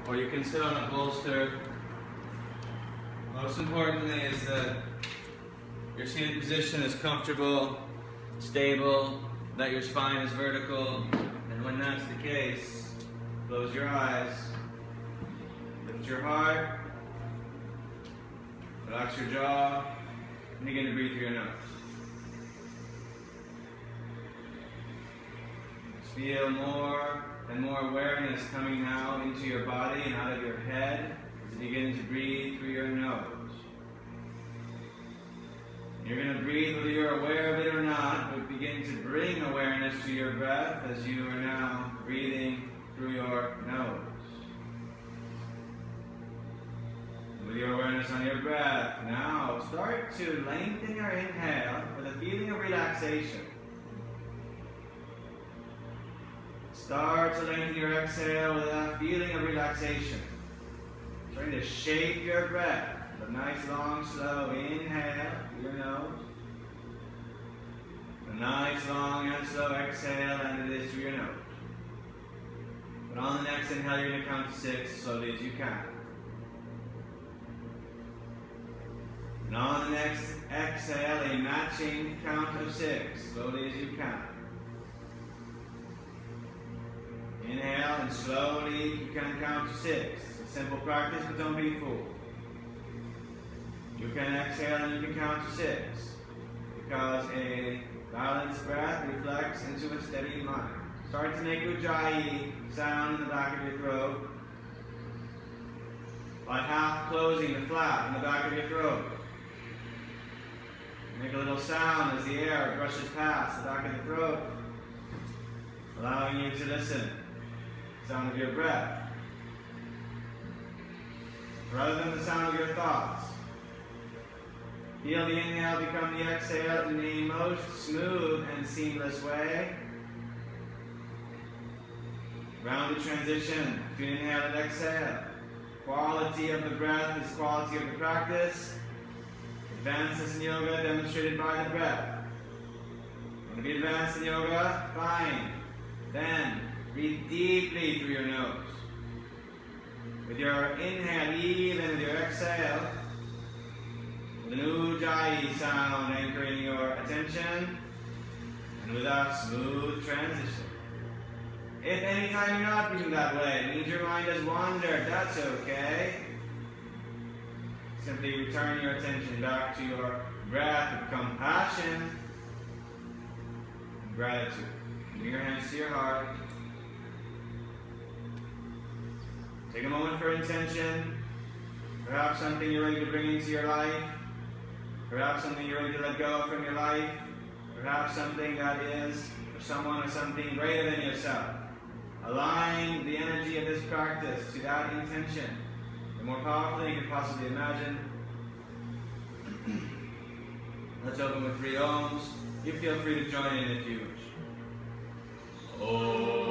or you can sit on a bolster. Most importantly is that your seated position is comfortable, stable, that your spine is vertical, and when that's the case, close your eyes, lift your heart, relax your jaw, and begin to breathe through your nose. Just feel more and more awareness coming now into your body and out of your head as you begin to breathe through your nose. You're going to breathe whether you're aware of it or not, but begin to bring awareness to your breath as you are now breathing through your nose. With your awareness on your breath, now start to lengthen your inhale with a feeling of relaxation. Start to lengthen your exhale with a feeling of relaxation. Trying to shape your breath. A nice, long, slow inhale through your nose. A nice, long, and slow exhale, and it is through your nose. But on the next inhale, you're going to count to 6 as slowly as you can. And on the next exhale, a matching count of 6, slowly as you can. Inhale, and slowly you can count to 6. It's a simple practice, but don't be fooled. You can exhale and you can count to 6, because a balanced breath reflects into a steady mind. Start to make ujjayi sound in the back of your throat, by half closing the flap in the back of your throat. Make a little sound as the air brushes past the back of the throat, allowing you to listen to the sound of your breath, rather than the sound of your thoughts. Feel the inhale become the exhale in the most smooth and seamless way. Rounded transition between inhale and exhale. Quality of the breath is quality of the practice. Advancedness in yoga demonstrated by the breath. Want to be advanced in yoga? Fine. Then breathe deeply through your nose. With your inhale, even with your exhale, with an ujjayi sound anchoring your attention, and with a smooth transition. If any time you're not breathing that way, it means your mind has wandered, that's okay. Simply return your attention back to your breath with compassion and gratitude. Bring your hands to your heart. Take a moment for intention. Perhaps something you're ready to bring into your life. Perhaps something you're ready to let go from your life. Perhaps something that is for someone or something greater than yourself. Align the energy of this practice to that intention. The more powerful than you could possibly imagine. Let's open with 3 ohms. You feel free to join in if you wish. Om.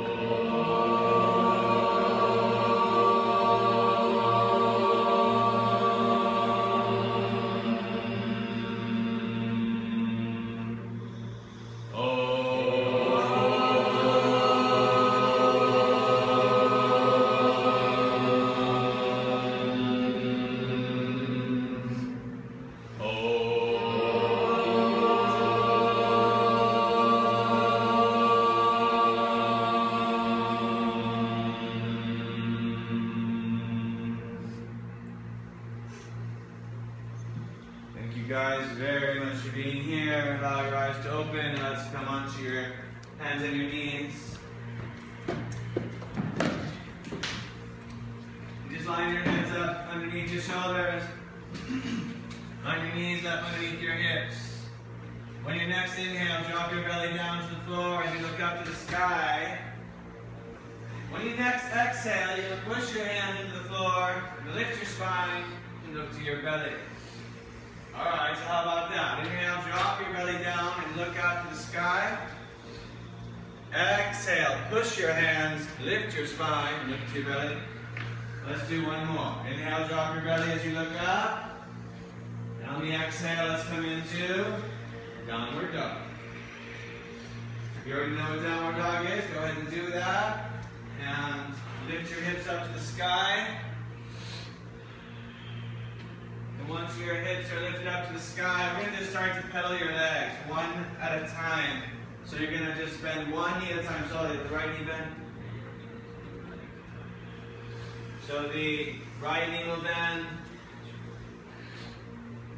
Guys, very much for being here. Allow your eyes to open. Let's come onto your hands and your knees. Just line your hands up underneath your shoulders. On your knees up underneath your hips. When you next inhale, drop your belly down to the floor and you look up to the sky. When you next exhale, you push your hands into the floor, lift your spine, and look to your belly. Alright, so how about that? Inhale, drop your belly down and look out to the sky. Exhale, push your hands, lift your spine, look to your belly. Let's do one more. Inhale, drop your belly as you look up. And on the exhale, let's come into downward dog. If you already know what downward dog is, go ahead and do that. And lift your hips up to the sky. And once your hips are lifted up to the sky, we're going to just start to pedal your legs one at a time. So you're going to just bend one knee at a time. Slowly, the right knee bend. So the right knee will bend,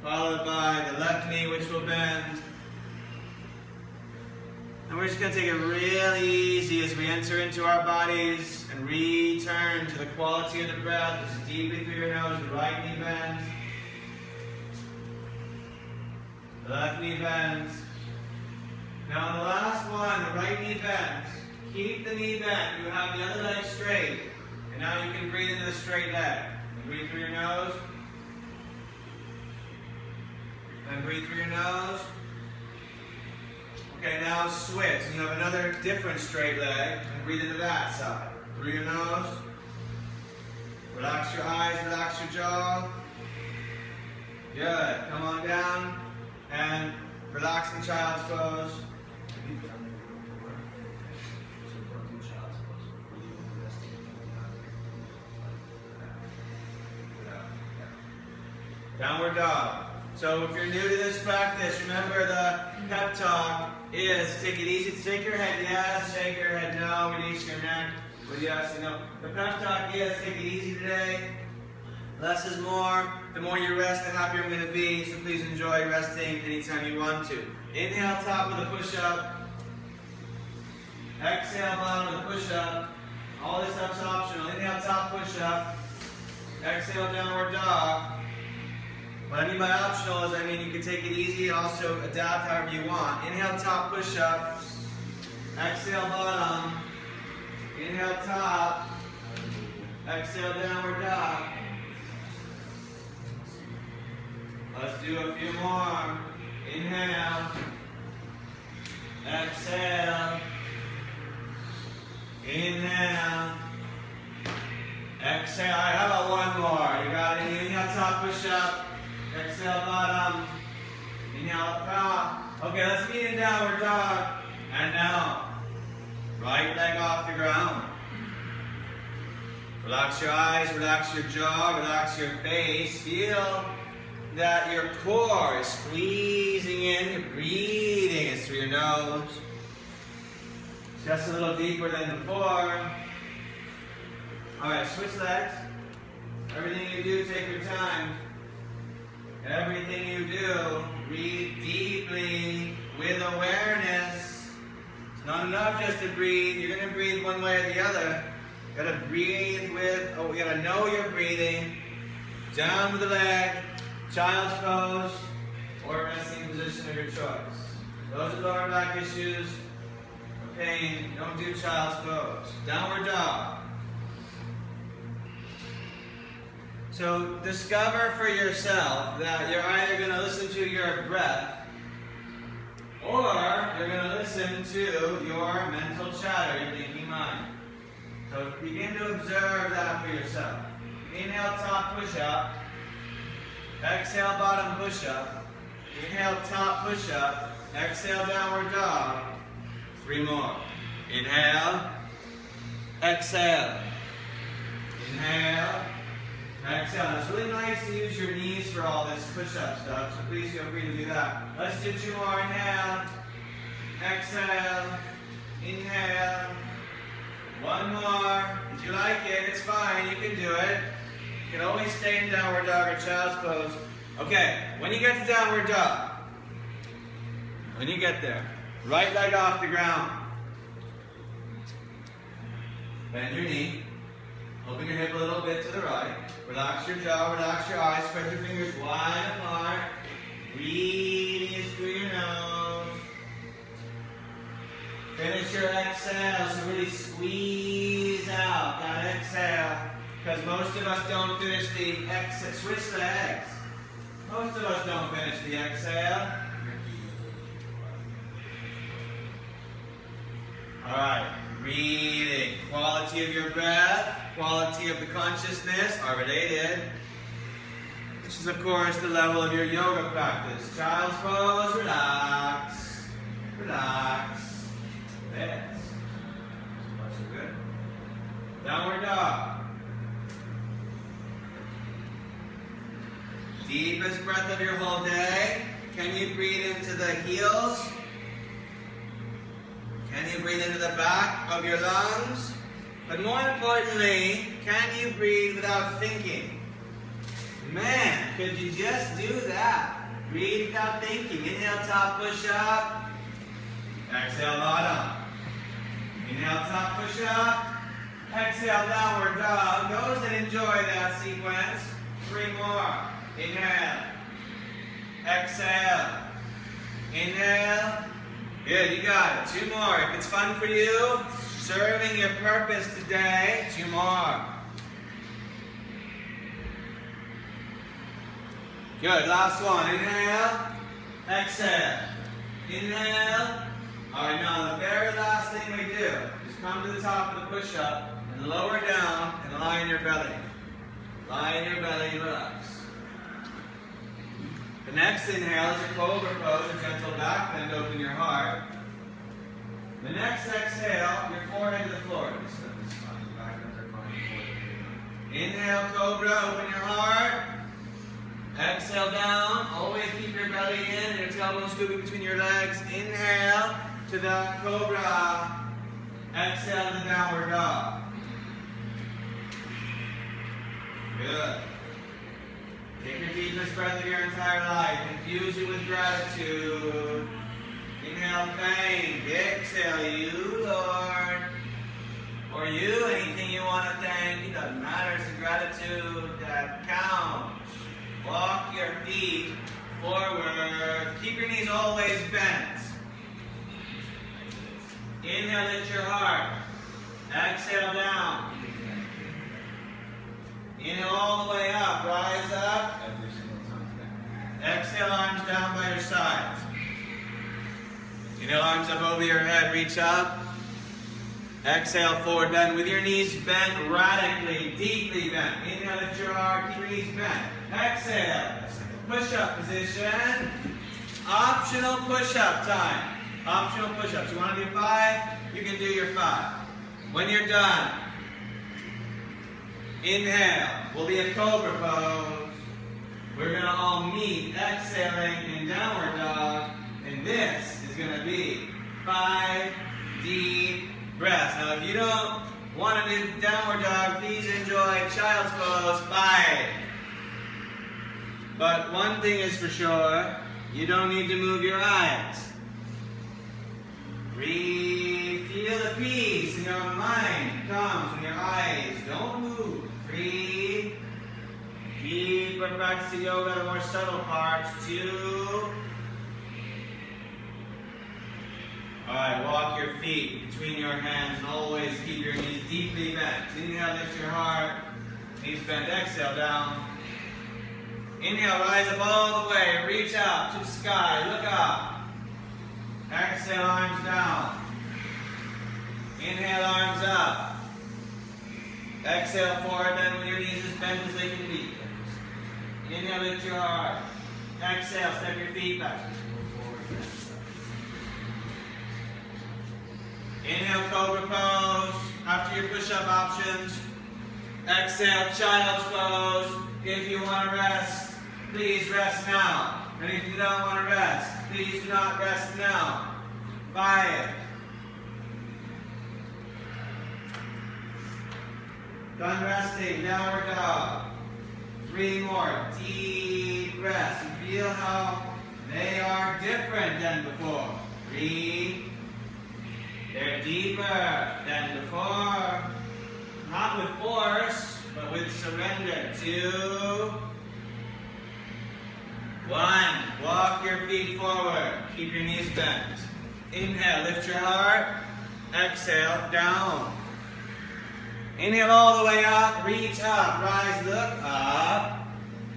followed by the left knee, which will bend. And we're just going to take it really easy as we enter into our bodies and return to the quality of the breath. Just deeply through your nose, the right knee bends. The left knee bends. Now on the last one, the right knee bends. Keep the knee bent. You have the other leg straight. And now you can breathe into the straight leg. And breathe through your nose. And breathe through your nose. Okay, now switch. And you have another different straight leg. And breathe into that side. Through your nose. Relax your eyes, relax your jaw. Good. Come on down. And relax in child's pose. Downward dog. So if you're new to this practice, remember the pep talk is take it easy. Shake your head yes, shake your head no, release your neck with yes and no. The pep talk is take it easy today. Less is more. The more you rest, the happier I'm going to be. So please enjoy resting anytime you want to. Inhale, top of the push-up. Exhale, bottom of the push-up. All this stuff's optional. Inhale, top push-up. Exhale, downward dog. What I mean by optional is, you can take it easy and also adapt however you want. Inhale, top push-up. Exhale, bottom. Inhale, top. Exhale, downward dog. Let's do a few more. Inhale. Exhale. Inhale. Exhale. All right, how about one more? You got it. Inhale, top push-up. Exhale, bottom. Inhale, up top. Okay, let's meet in downward dog. And now, right leg off the ground. Relax your eyes, relax your jaw, relax your face. Feel that your core is squeezing in. You're breathing it through your nose. Just a little deeper than before. All right, switch legs. Everything you do, take your time. Everything you do, breathe deeply with awareness. It's not enough just to breathe. You're going to breathe one way or the other. You got to breathe with, you got to know you're breathing. Down with the leg, child's pose, or resting position of your choice. Those with lower back issues or pain, don't do child's pose. Downward dog. So discover for yourself that you're either going to listen to your breath or you're going to listen to your mental chatter, your thinking mind. So begin to observe that for yourself. Inhale, top push-up. Exhale, bottom push-up. Inhale, top push-up. Exhale, downward dog. 3 more. Inhale. Exhale. Inhale. Exhale. It's really nice to use your knees for all this push-up stuff, so please feel free to do that. Let's do 2 more. Inhale. Exhale. Inhale. 1 more. If you like it, it's fine. You can do it. You can always stay in downward dog or child's pose. Okay, when you get to downward dog, when you get there, right leg off the ground. Bend your knee. Open your hip a little bit to the right. Relax your jaw, relax your eyes, spread your fingers wide apart. Breathe in through your nose. Finish your exhale, so really squeeze out that exhale. Because most of us don't finish the exhale. Switch legs. Most of us don't finish the exhale. Alright, breathing. Quality of your breath, quality of the consciousness are related. This is, of course, the level of your yoga practice. Child's pose, relax. Relax. This. So good. Downward dog. Deepest breath of your whole day. Can you breathe into the heels? Can you breathe into the back of your lungs? But more importantly, can you breathe without thinking? Man, could you just do that? Breathe without thinking. Inhale, top push-up. Exhale, bottom. Inhale, top push-up. Exhale, downward dog. Those that enjoy that sequence, 3 more. Inhale. Exhale. Inhale. Good, you got it. 2 more. If it's fun for you, serving your purpose today, 2 more. Good, last one. Inhale. Exhale. Inhale. Alright, now the very last thing we do is come to the top of the push-up and lower down and lie in your belly. Lie in your belly and relax. The next inhale is a cobra pose, a gentle back bend, open your heart. The next exhale, your forehead to the floor. This is fine. Back bends are fine. Inhale, cobra, open your heart. Exhale down. Always keep your belly in and your tailbone scooping between your legs. Inhale to the cobra. Exhale to the downward dog. Good. Take your deepest breath of your entire life. Infuse it with gratitude. Inhale, thank. Exhale, you, Lord. Or you, anything you want to thank. It doesn't matter. It's the gratitude that counts. Walk your feet forward. Keep your knees always bent. Inhale, lift your heart. Exhale, down. Inhale all the way up. Rise up. Exhale, arms down by your sides. Inhale, arms up over your head. Reach up. Exhale, forward bend with your knees bent radically, deeply bent. Inhale, lift your heart. Keep your knees bent. Exhale. Push-up position. Optional push-up time. Optional push-ups. You want to do 5? You can do your 5. When you're done, inhale. Will be a cobra pose. We're going to all meet exhaling in downward dog. And this is going to be 5 deep breaths. Now, if you don't want to do downward dog, please enjoy child's pose 5. But one thing is for sure, you don't need to move your eyes. Breathe. Feel the peace in your mind comes when your eyes don't move. Breathe. Deeper practice of yoga, the more subtle parts. 2. Alright, walk your feet between your hands and always keep your knees deeply bent. Inhale, lift your heart. Knees bent, exhale, down. Inhale, rise up all the way. Reach out to the sky. Look up. Exhale, arms down. Inhale, arms up. Exhale, forward bend with your knees as bent as they can be. Inhale, lift your heart. Exhale, step your feet back. Inhale, cobra pose. After your push-up options. Exhale, child's pose. If you want to rest, please rest now. And if you don't want to rest, please do not rest now. 5. Done resting, downward dog. 3 more. Deep breaths. You feel how they are different than before. 3. They're deeper than before. Not with force, but with surrender. 2. 1. Walk your feet forward. Keep your knees bent. Inhale, lift your heart. Exhale, down. Inhale all the way up. Reach up. Rise, look up.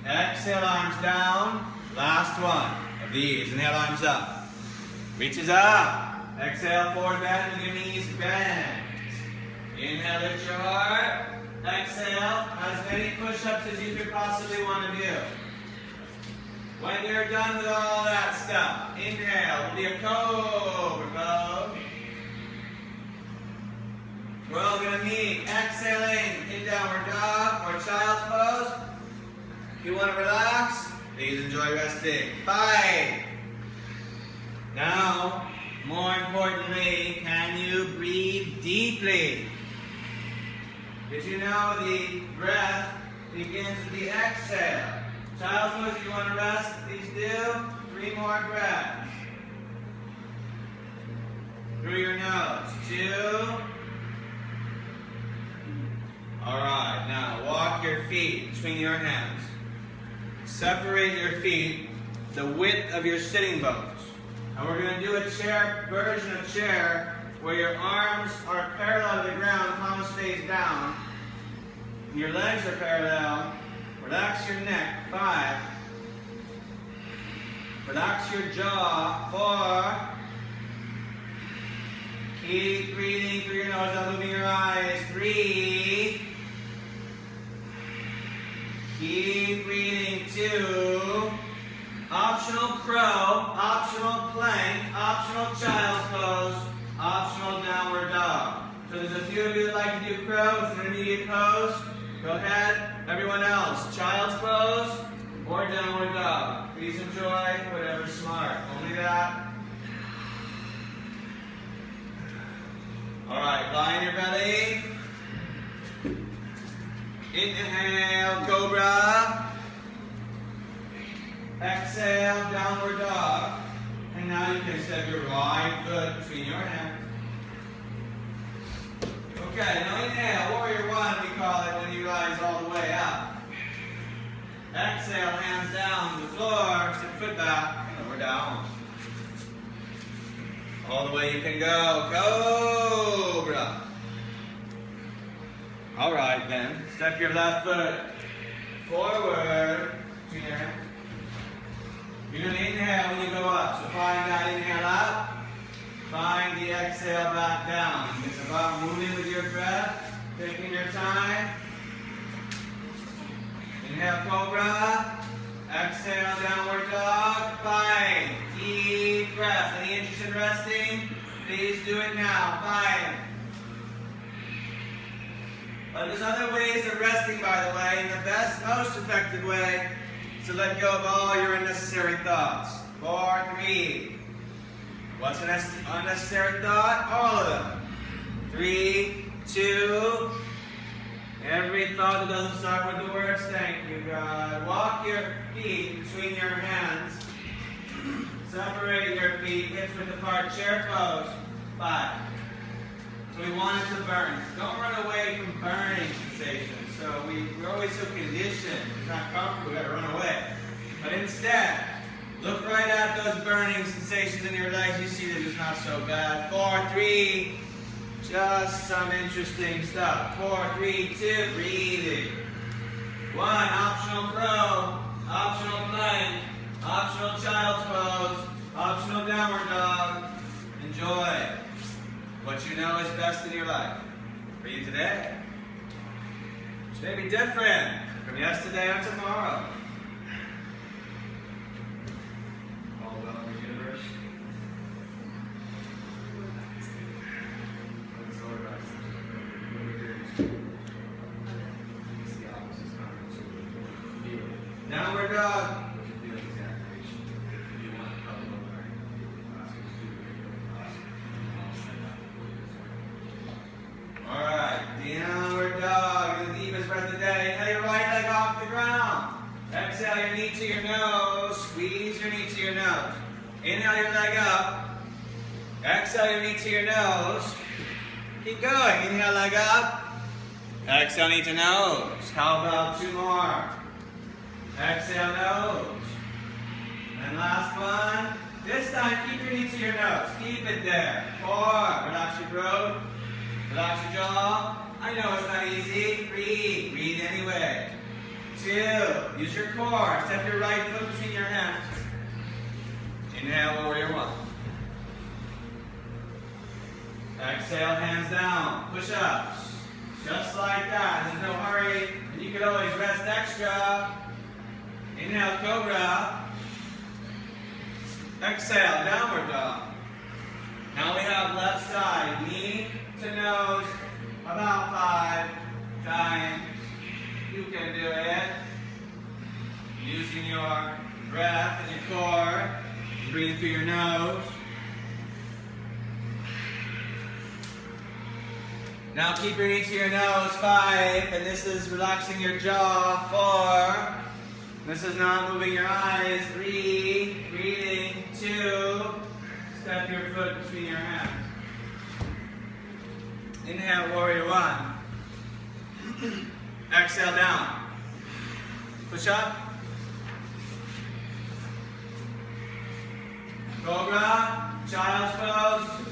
Exhale, arms down. Last one of these. Inhale, arms up. Reaches up. Exhale, forward bend with your knees bent. Inhale, lift your heart. Exhale, as many push-ups as you could possibly want to do. When you're done with all that stuff, inhale, will be a cobra pose. We're all going to meet exhaling in downward dog or child's pose. If you want to relax, enjoy resting. 5. Now, more importantly, can you breathe deeply? Did you know the breath begins with the exhale? Child's pose, if you want to rest, please do. 3 more breaths. Through your nose. 2. Alright, now walk your feet between your hands. Separate your feet the width of your sitting bones. And we're going to do a chair version of chair where your arms are parallel to the ground, palms face down. Your legs are parallel. Relax your neck. 5. Relax your jaw. 4. Keep breathing through your nose, not moving your eyes. 3. Keep breathing. 2. Optional crow, optional plank, optional child's pose, optional downward dog. So there's a few of you that like to do crow. It's an intermediate pose. Go ahead. Everyone else, child's pose or downward dog. Please enjoy whatever's smart. Only that. Alright, lie on your belly. Inhale, cobra. Exhale, downward dog. And now you can step your right foot between your hands. Okay, now inhale, warrior 1 we call it when you rise all the way up. Exhale, hands down to the floor, step foot back, and lower down. All the way you can go, cobra. Alright then, step your left foot forward between your hands. You're going to inhale when you go up, so find that inhale up. Find the exhale back down. It's about moving with your breath, taking your time. Inhale, cobra. Exhale, downward dog. 5. Deep breath. Any interest in resting? Please do it now. 5. But there's other ways of resting, by the way, and the best, most effective way is to let go of all your unnecessary thoughts. 4, 3. What's an unnecessary thought? All of them. 3, 2. Every thought that doesn't start with the words, thank you, God. Walk your feet between your hands. Separate your feet, hips width apart, chair pose. 5. So we want it to burn. Don't run away from burning sensations. So we're always so conditioned. It's not comfortable, we gotta run away. But instead, look right at those burning sensations in your legs. You see that it's not so bad. 4, 3. Just some interesting stuff. 4, 3, 2. Breathing. 1. Optional crow. Optional plank. Optional child's pose. Optional downward dog. Enjoy what you know is best in your life. For you today, which may be different from yesterday or tomorrow. All well in the universe. Downward dog. Alright, downward dog. The deepest breath of the day. Inhale your right leg off the ground. Exhale your knee to your nose. Squeeze your knee to your nose. Inhale your leg up. Exhale your knee to your nose. Keep going. Inhale leg up. Exhale knee to nose. How about 2 more? Exhale nose. And last one. This time keep your knee to your nose. Keep it there. 4. Relax your throat. Relax your jaw. I know it's not easy. 3. Breathe anyway. 2. Use your core. Step your right foot between your hands. Inhale, warrior 1. Exhale, hands down. Push-ups. Just like that. There's no hurry. And you can always rest extra. Inhale, cobra. Exhale, downward dog. Now we have left side. Knee to nose. About 5 times. You can do it. Using your breath in your core. Breathe through your nose. Now keep your knee to your nose, 5, and this is relaxing your jaw, 4. This is not moving your eyes, 3, breathing, 2. Step your foot between your hands. Inhale, warrior 1. Exhale, down. Push up. Cobra, child's pose.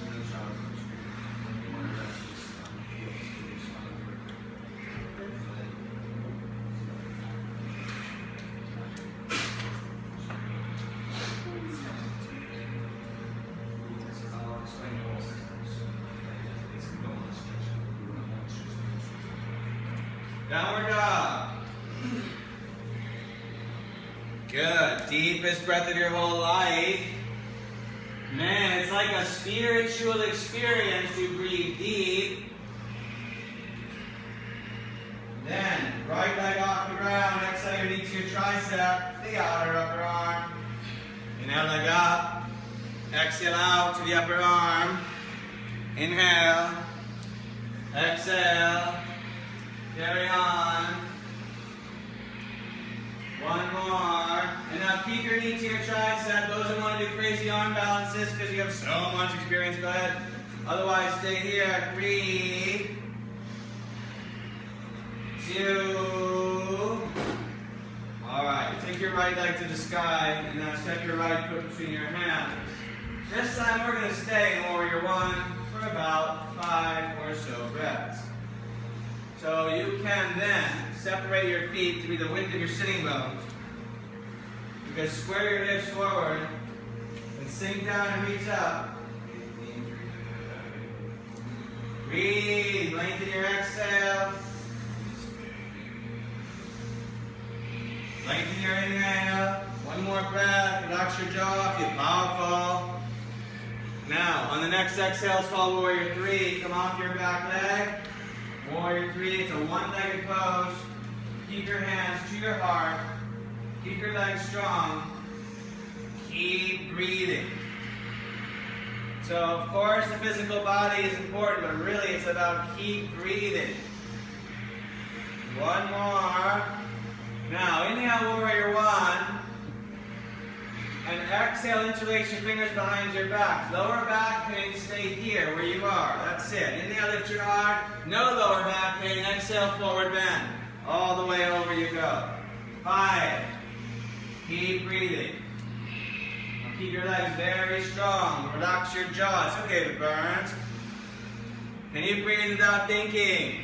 Downward dog. Good. Deepest breath of your whole life. Man, it's like a spiritual experience to breathe deep. Then, right leg off the ground. Exhale your knee to your tricep, the outer upper arm. Inhale, leg up. Exhale out to the upper arm. Inhale. Exhale. Carry on. One more. And now keep your knee to your tricep. Those who want to do crazy arm balances because you have so much experience, go ahead. Otherwise, stay here. 3, 2. All right. Take your right leg to the sky and now step your right foot between your hands. This time we're going to stay in warrior 1 for about 5 or so breaths. So you can then separate your feet to be the width of your sitting bones. You can square your hips forward and sink down and reach up. Breathe, lengthen your exhale. Lengthen your inhale. One more breath, relax your jaw, feel powerful. Now, on the next exhale, it's called warrior 3. Come off your back leg. Warrior 3, it's a one-legged pose. Keep your hands to your heart. Keep your legs strong. Keep breathing. So, of course, the physical body is important, but really it's about keep breathing. One more. Now, inhale, warrior 1. And exhale, interlace your fingers behind your back. Lower back pain, stay here where you are. That's it. Inhale, lift your heart. No lower back pain. Exhale, forward bend. All the way over you go. 5. Keep breathing. Now keep your legs very strong. Relax your jaw. It's okay if it burns. Can you breathe without thinking?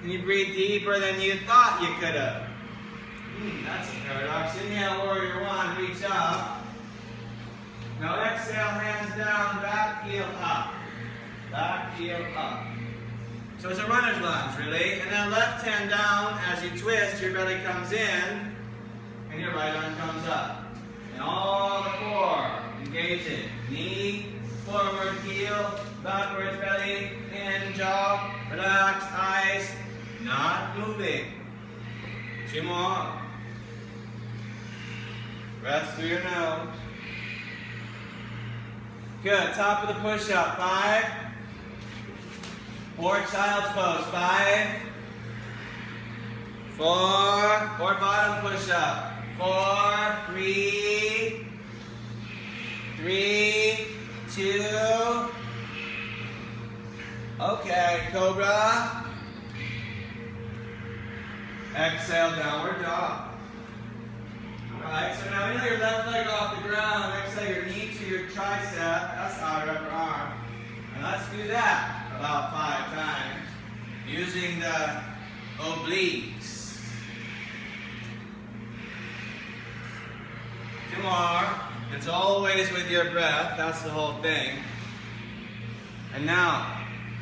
Can you breathe deeper than you thought you could have? That's a paradox. Inhale, warrior 1, reach up. Now exhale, hands down, back heel up. Back heel up. So it's a runner's lunge, really. And then left hand down, as you twist, your belly comes in, and your right arm comes up. And all the core, engaging. Knee, forward, heel, backwards, belly, in, jaw, relax, eyes, not moving. 2 more. Breath through your nose. Good. Top of the push-up. 5. 4. Child's pose. 5. 4. Or bottom push-up. 4. 3. 3. 2. Okay. Cobra. Exhale, downward dog. Alright, so now inhale your left leg off the ground, exhale your knee to your tricep, that's outer upper arm. And let's do that about 5 times, using the obliques. 2 more. It's always with your breath, that's the whole thing. And now,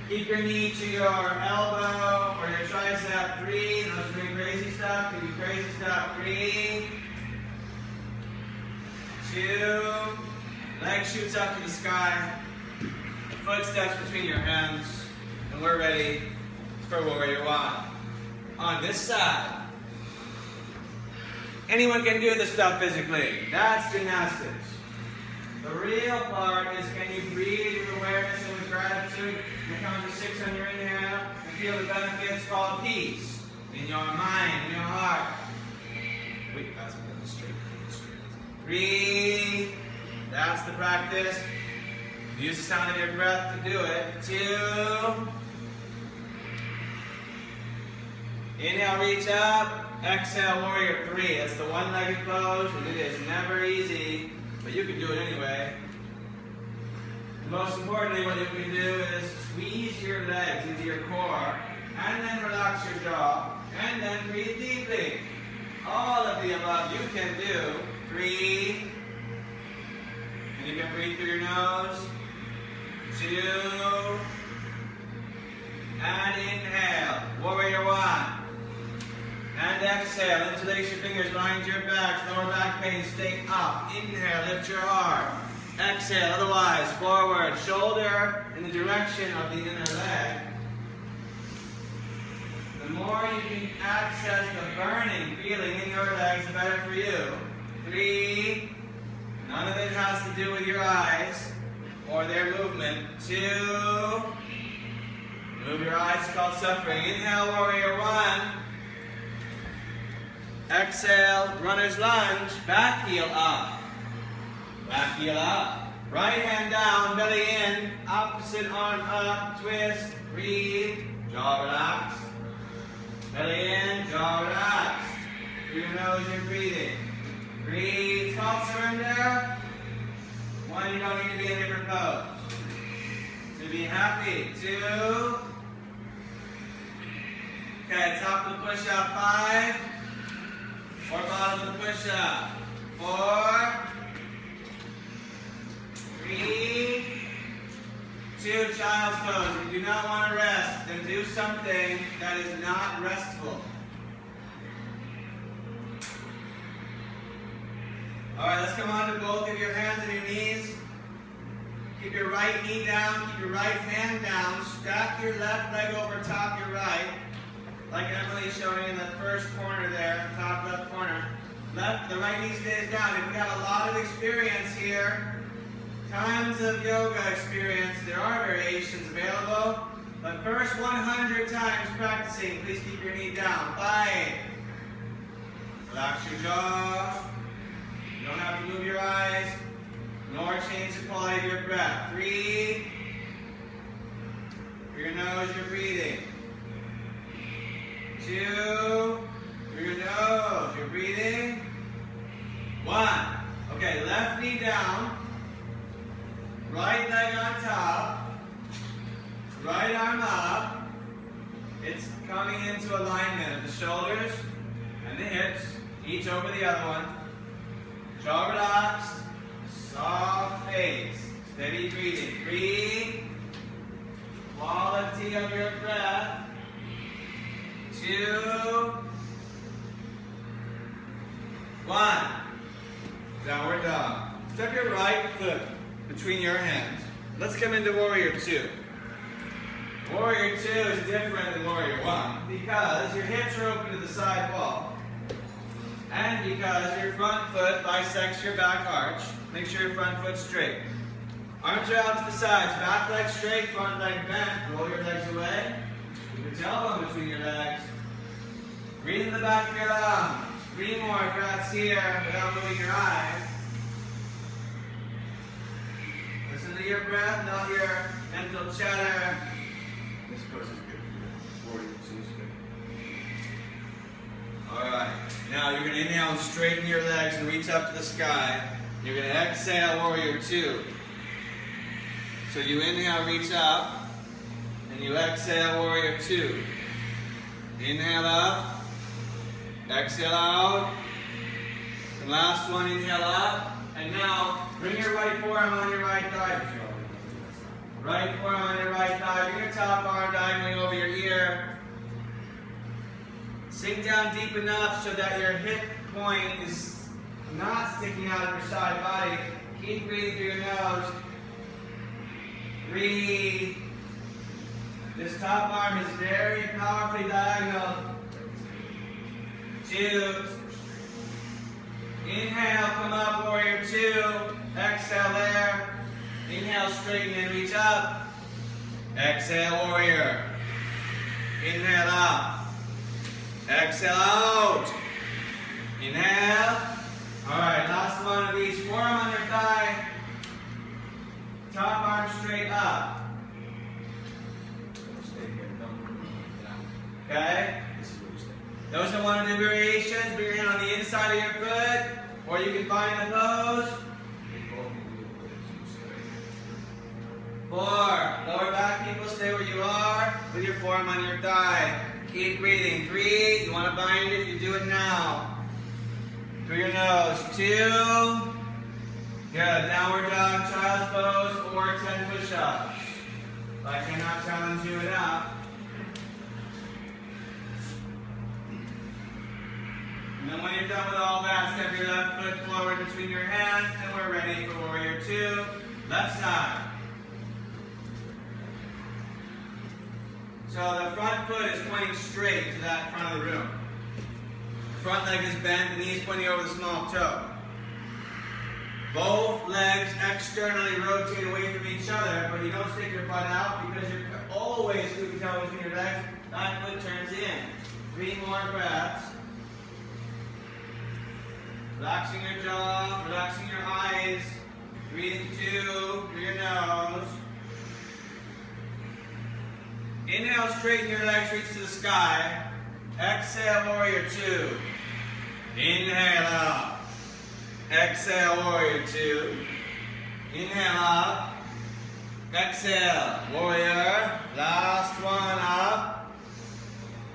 keep your knee to your elbow or your tricep. 3. Those doing crazy stuff. Can do crazy stuff. 3. 2. Leg shoots up to the sky. Footsteps between your hands. And we're ready for warrior 1. On this side. Anyone can do this stuff physically. That's gymnastics. The real part is, can you breathe with awareness and with gratitude? And count to 6 on your inhale and feel the benefits called peace in your mind, in your heart. Wait, that's straight. Breathe. That's the practice. Use the sound of your breath to do it. 2. Inhale, reach up. Exhale, warrior 3. That's the one-legged pose, and it is never easy, but you can do it anyway. And most importantly, what you can do is squeeze your legs into your core, and then relax your jaw, and then breathe deeply. All of the above you can do. 3. And you can breathe through your nose. 2. And inhale. Warrior 1. And exhale. Interlace your fingers behind your back. Lower back pain. Stay up. Inhale. Lift your heart. Exhale. Otherwise, forward. Shoulder in the direction of the inner leg. The more you can access the burning feeling in your legs, the better for you. 3. None of it has to do with your eyes or their movement. 2. Move your eyes, it's called suffering. Inhale, warrior 1. Exhale, runner's lunge. Back heel up. Back heel up. Right hand down, belly in. Opposite arm up, twist. Breathe. Jaw relaxed. Belly in, jaw relaxed. Through your nose, you're breathing. Breathe. It's called surrender. 1, you don't need to be in a different pose. To be happy. 2. Okay, top of the push-up. 5. Or bottom of the push-up. 4. 3. 2, child's pose. If you do not want to rest, then do something that is not restful. Alright, let's come on to both of your hands and your knees. Keep your right knee down, keep your right hand down. Stack your left leg over top your right. Like Emily's showing in the first corner there, top left corner. The right knee stays down. If you have a lot of experience here, tons of yoga experience, there are variations available. But first 100 times practicing, please keep your knee down. 5. Relax your jaw. You don't have to move your eyes, nor change the quality of your breath. 3. Through your nose, you're breathing. 2. Through your nose, you're breathing. 1. Okay, left knee down. Right leg on top. Right arm up. It's coming into alignment of the shoulders and the hips, each over the other one. Jaw relaxed, soft face, steady breathing. 3. Quality of your breath. 2. 1. Downward dog. Step your right foot between your hands. Let's come into warrior 2. Warrior 2 is different than warrior 1 because your hips are open to the side wall. And because your front foot bisects your back arch. Make sure your front foot's straight. Arms are out to the sides. Back leg straight, front leg bent. Roll your legs away. Keep your tailbone between your legs. Breathe in the back of your lungs. 3 more breaths here without moving your eyes. Listen to your breath, not your mental chatter. This pose is good for you. Warrior 2 is good. Alright, now you're going to inhale and straighten your legs and reach up to the sky. You're going to exhale, warrior 2. So you inhale, reach up, and you exhale, warrior 2. Inhale up, exhale out, and last one, inhale up, and now bring your right forearm on your right thigh. Right forearm on your right thigh, bring your top arm diagonally over your ear. Sink down deep enough so that your hip point is not sticking out of your side body. Keep breathing through your nose. Breathe. This top arm is very powerfully diagonal. 2. Inhale, come up, warrior two. Exhale there. Inhale, straighten and reach up. Exhale, warrior. Inhale up. Exhale out. Inhale. Alright, last one of each. Forearm on your thigh. Top arm straight up. Okay? Those that want to do variations, put your hand on the inside of your foot, or you can find the pose. 4. Lower back, people, stay where you are with your forearm on your thigh. Keep breathing. 3. You want to bind it, you do it now. Through your nose. 2. Good. Downward dog, child's pose, or 10 push-ups. I cannot challenge you enough. And then when you're done with all that, step your left foot forward between your hands, and we're ready for warrior two. Left side. So the front foot is pointing straight to that front of the room. The front leg is bent, the knee is pointing over the small toe. Both legs externally rotate away from each other, but you don't stick your butt out because you're always scooping toe between your legs. That foot turns in. 3 more breaths. Relaxing your jaw, relaxing your eyes. Breathing 2 through your nose. Inhale, straighten your legs, reach to the sky. Exhale, warrior 2. Inhale up. Exhale, warrior 2. Inhale up. Exhale, warrior. Last one up.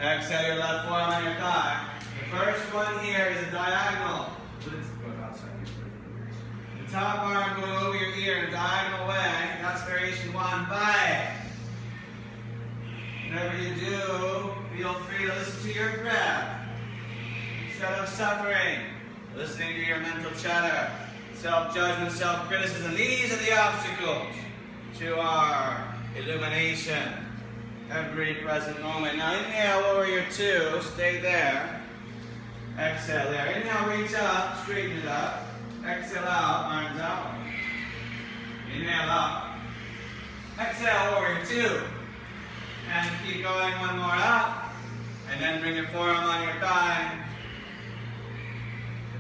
Exhale, your left forearm on your thigh. The first one here is a diagonal. The top arm going over your ear in a diagonal way. That's variation 1. 5. Whatever you do, feel free to listen to your breath. Instead of suffering, listening to your mental chatter, self-judgment, self-criticism. These are the obstacles to our illumination every present moment. Now inhale, warrior 2, stay there. Exhale there. Inhale, reach up, straighten it up. Exhale out, arms out. Inhale up. Exhale, warrior 2. And keep going, one more up. And then bring your forearm on your thigh.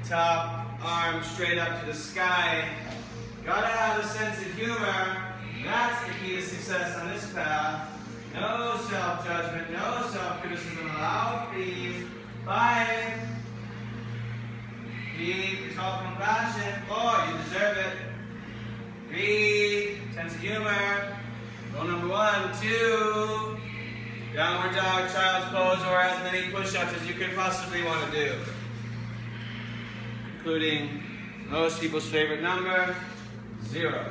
The top arm straight up to the sky. Gotta have a sense of humor. That's the key to success on this path. No self-judgment, no self-criticism allowed, please. 5. Deep self-compassion. 4. You deserve it. 3. Sense of humor. Goal number 1, 2. Downward dog, child's pose, or as many push-ups as you could possibly want to do. Including most people's favorite number, 0.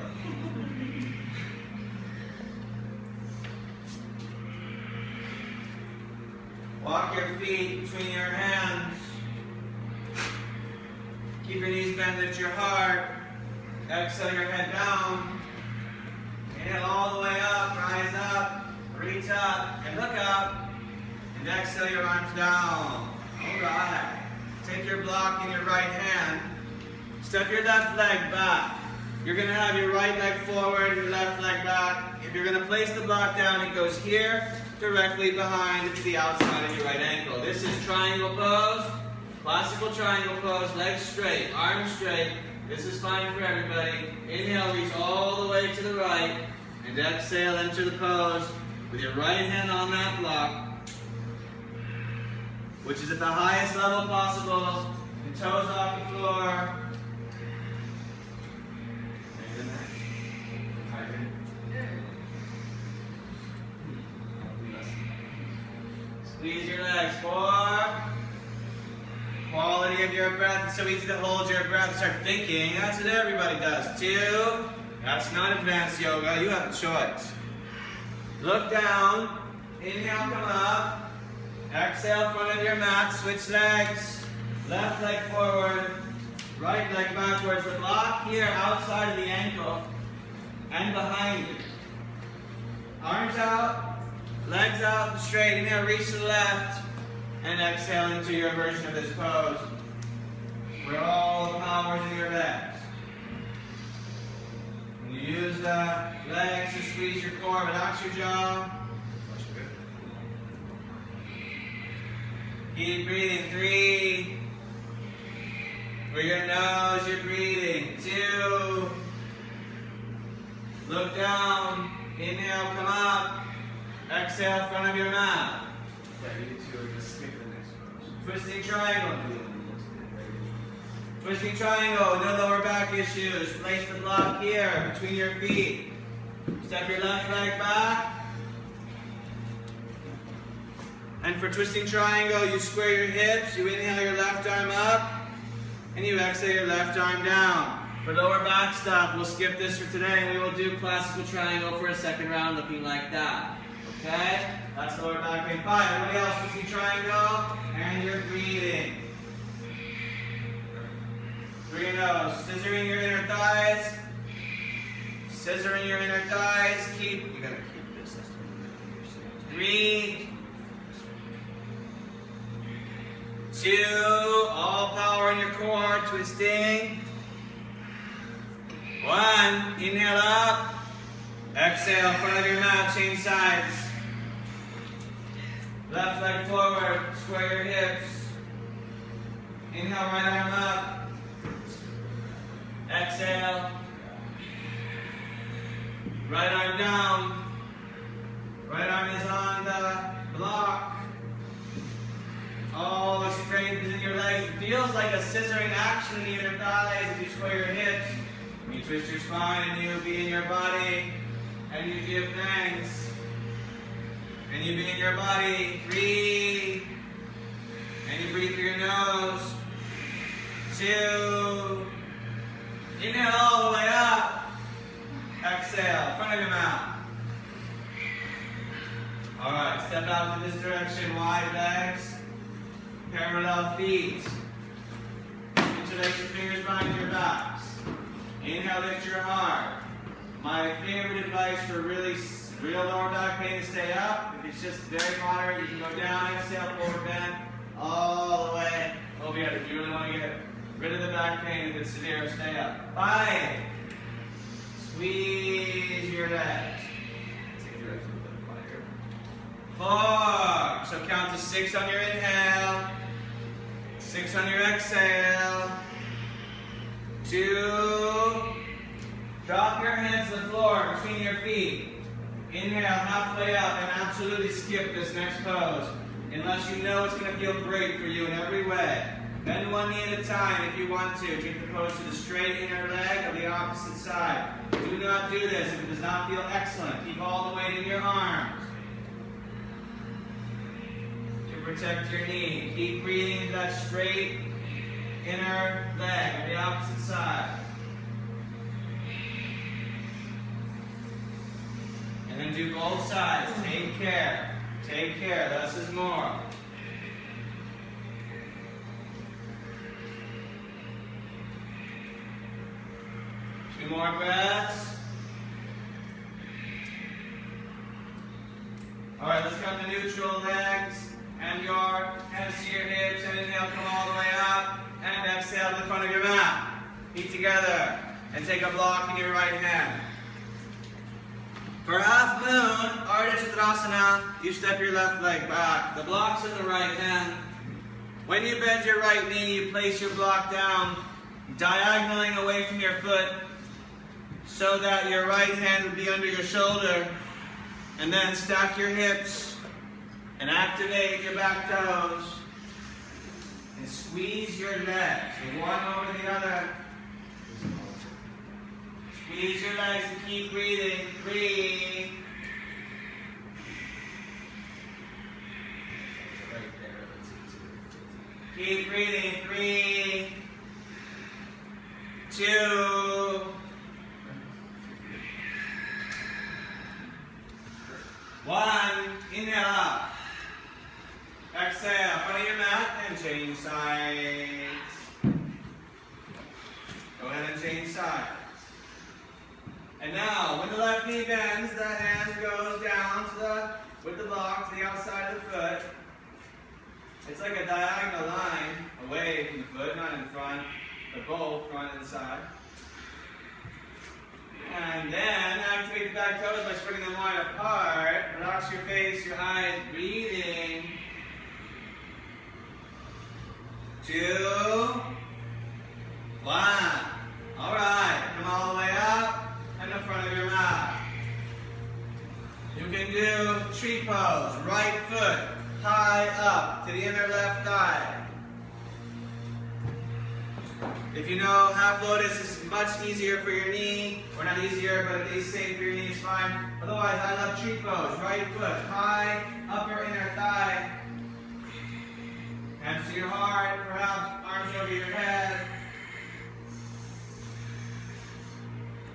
Walk your feet between your hands. Keep your knees bent, lift your heart. Exhale your head down. Inhale all the way up, rise up, reach up, and look up. And exhale your arms down. Alright. Take your block in your right hand. Step your left leg back. You're going to have your right leg forward, your left leg back. If you're going to place the block down, it goes here, directly behind to the outside of your right ankle. This is triangle pose. Classical triangle pose, legs straight, arms straight. This is fine for everybody. Inhale, reach all the way to the right. And exhale, enter the pose with your right hand on that block, which is at the highest level possible. And toes off the floor. Squeeze your legs. 4. Quality of your breath. It's so easy to hold your breath and start thinking. That's what everybody does. 2. That's not advanced yoga. You have a choice. Look down. Inhale, come up. Exhale, front of your mat. Switch legs. Left leg forward. Right leg backwards. The block here outside of the ankle and behind it. Arms out. Legs out straight. Inhale, reach to the left. And exhale into your version of this pose. for all the powers in your legs. When you use the legs to squeeze your core, relax your jaw. Keep breathing. 3. Through your nose, you're breathing. 2. Look down. Inhale, come up. Exhale, front of your mouth. Yeah, you need to just skip the next pose. Twisting triangle. Twisting triangle, no lower back issues. Place the block here between your feet. Step your left leg back. And for twisting triangle, you square your hips, you inhale your left arm up, and you exhale your left arm down. For lower back stuff, we'll skip this for today, and we will do classical triangle for a second round looking like that. Okay? That's lower back pain. 5. Everybody else, twisting triangle, and you're breathing. Through your nose, scissoring your inner thighs. Scissoring your inner thighs. You gotta keep this. 3, 2, all power in your core, twisting. 1, inhale up. Exhale, front of your mat, change sides. Left leg forward, square your hips. Inhale, right arm up. Exhale. Right arm down. Right arm is on the block. All the strength is in your legs. It feels like a scissoring action in the inner thighs as you square your hips. You twist your spine and you be in your body. And you give thanks. And you be in your body. 3. And you breathe through your nose. 2. Inhale all the way up. Exhale, front of your mouth. Alright, step out in this direction, wide legs, parallel feet. Interlace your fingers behind your backs. Inhale, lift your heart. My favorite advice for real lower back pain is stay up. If it's just very moderate, you can go down, exhale, forward bend, all the way over here. If you really want to get rid of the back pain, if it's severe, stay up. 5. Squeeze your legs. Take your legs a little bit wider. 4. So count to 6 on your inhale. 6 on your exhale. 2. Drop your hands to the floor between your feet. Inhale halfway up and absolutely skip this next pose. Unless you know it's going to feel great for you in every way. Bend one knee at a time if you want to. Take the pose to the straight inner leg of the opposite side. Do not do this if it does not feel excellent. Keep all the weight in your arms to protect your knee. Keep breathing into that straight inner leg of the opposite side. And then do both sides. Take care. Take care. Less is more. Two more breaths. Alright, let's come to neutral legs and your hands to your hips, and inhale, come all the way up, and exhale to the front of your mat. Feet together, and take a block in your right hand. For half moon, Ardha Chandrasana, you step your left leg back. The block's in the right hand. When you bend your right knee, you place your block down, diagonaling away from your foot, so that your right hand would be under your shoulder, and then stack your hips and activate your back toes and squeeze your legs, one over the other. Squeeze your legs and keep breathing. 3. Keep breathing. 3, 2, 1. Inhale up. Exhale. Front of your mat and change sides. Go ahead and change sides. And now, when the left knee bends, the hand goes down to with the block to the outside of the foot. It's like a diagonal line away from the foot, not in front. but both front and side. And then activate the back toes by spreading them wide apart. Relax your face, your eyes, breathing. 2, 1. All right, come all the way up and the front of your mat. You can do tree pose, right foot high up to the inner left thigh. If you know half lotus is much easier for your knee, or not easier, but at least safe for your knee is fine. Otherwise, I love tree pose, right foot high, upper inner thigh. Hands to your heart, perhaps arms over your head.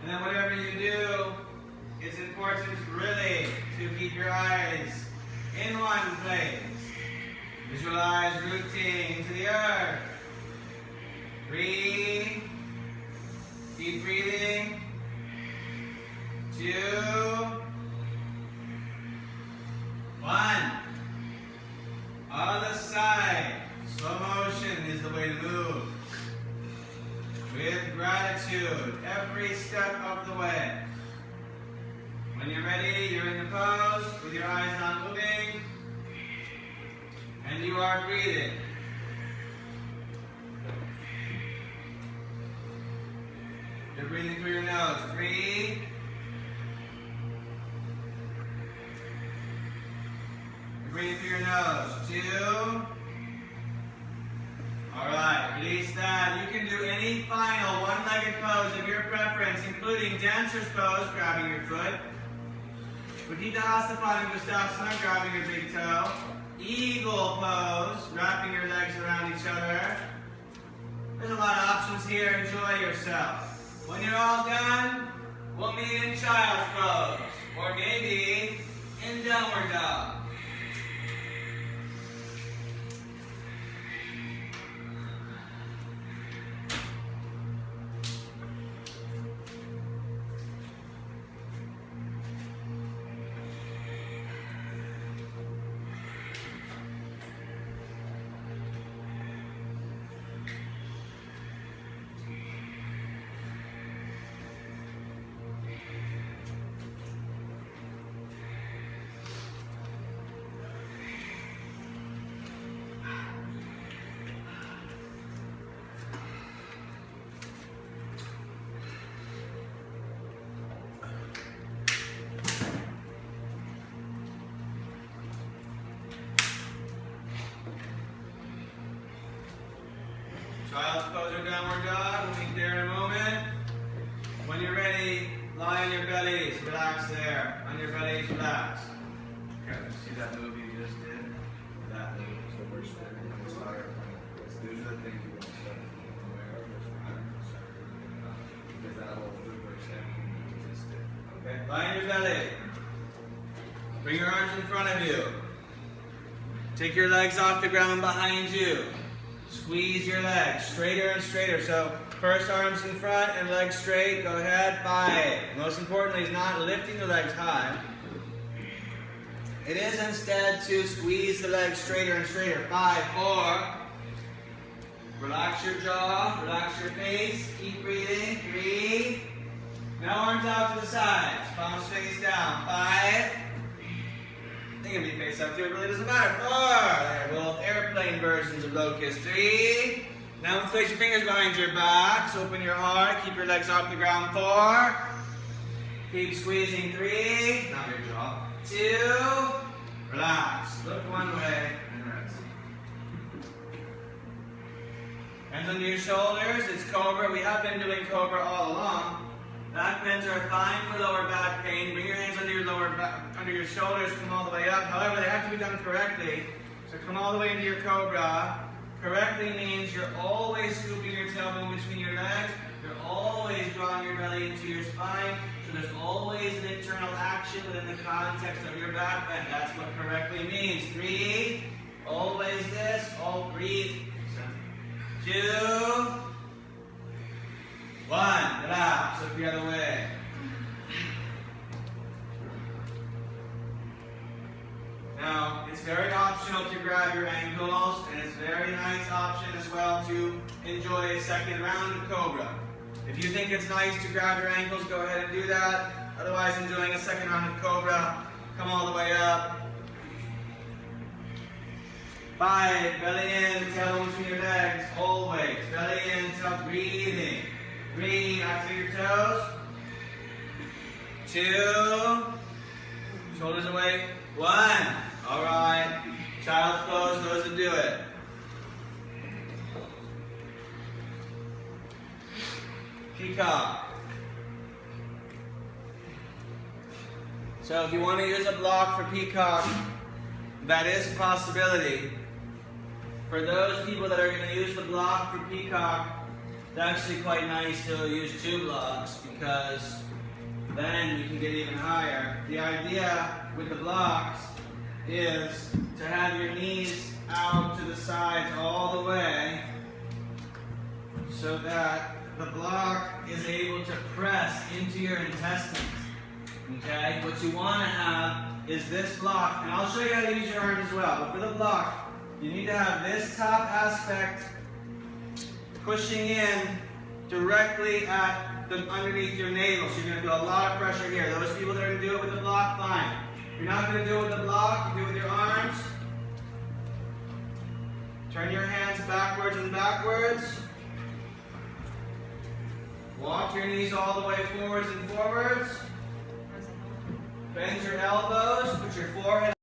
And then whatever you do, it's important really to keep your eyes in one place. Visualize rooting to the earth. Breathe. Keep breathing. 2, 1. Other side. Slow motion is the way to move. With gratitude, every step of the way. When you're ready, you're in the pose with your eyes not moving, and you are breathing. You're breathing through your nose. 3. You're breathing through your nose. 2. All right, release that. You can do any final one-legged pose of your preference, including dancer's pose, grabbing your foot. Udita Ustasana, grabbing your big toe. Eagle pose, wrapping your legs around each other. There's a lot of options here. Enjoy yourself. When you're all done, we'll meet in child's pose, or maybe in downward dog. Child's pose or downward dog. We'll meet there in a moment. When you're ready, lie on your bellies. Relax there. On your bellies, relax. Okay, see that move you just did? That move. So we're spinning and inspire. These are the things you want to start aware of. Because that whole move we're standing you just did. Okay, lie on your belly. Bring your arms in front of you. Take your legs off the ground behind you. Squeeze your legs straighter and straighter. So first arms in front and legs straight. Go ahead. 5. Most importantly is not lifting the legs high. It is instead to squeeze the legs straighter and straighter. 5, 4. Relax your jaw. Relax your face. Keep breathing. 3. Now arms out to the sides. Palms face down. 5. They can be face up too, it really doesn't matter. 4. They're both airplane versions of locust. 3. Now place your fingers behind your backs. Open your heart. Keep your legs off the ground. 4. Keep squeezing. 3. Not your jaw. 2. Relax. Look one way and rest. Hands under your shoulders. It's Cobra. We have been doing Cobra all along. Back bends are fine for lower back pain. Bring your hands under your lower back, under your shoulders. Come all the way up. However, they have to be done correctly. So come all the way into your Cobra. Correctly means you're always scooping your tailbone between your legs. You're always drawing your belly into your spine. So there's always an internal action within the context of your back bend. That's what correctly means. 3. Always this. All breathe. 2. 1. Relax. Look the other way. Now, it's very optional to grab your ankles, and it's very very nice option as well to enjoy a second round of Cobra. If you think it's nice to grab your ankles, go ahead and do that. Otherwise, enjoying a second round of Cobra, come all the way up. 5, belly in, tailbone between your legs, always. Belly in, tail breathing. 3, activate your toes. 2, shoulders away. 1, all right. Child's pose, those that do it. Peacock. So if you want to use a block for peacock, that is a possibility. For those people that are going to use the block for peacock, it's actually quite nice to use 2 blocks because then you can get even higher. The idea with the blocks is to have your knees out to the sides all the way so that the block is able to press into your intestines. Okay? What you want to have is this block, and I'll show you how to use your arms as well, but for the block, you need to have this top aspect pushing in directly at underneath your navel. So you're going to feel a lot of pressure here. Those people that are going to do it with the block, fine. If you're not going to do it with the block, you do it with your arms. Turn your hands backwards and backwards. Walk your knees all the way forwards and forwards. Bend your elbows, put your forehead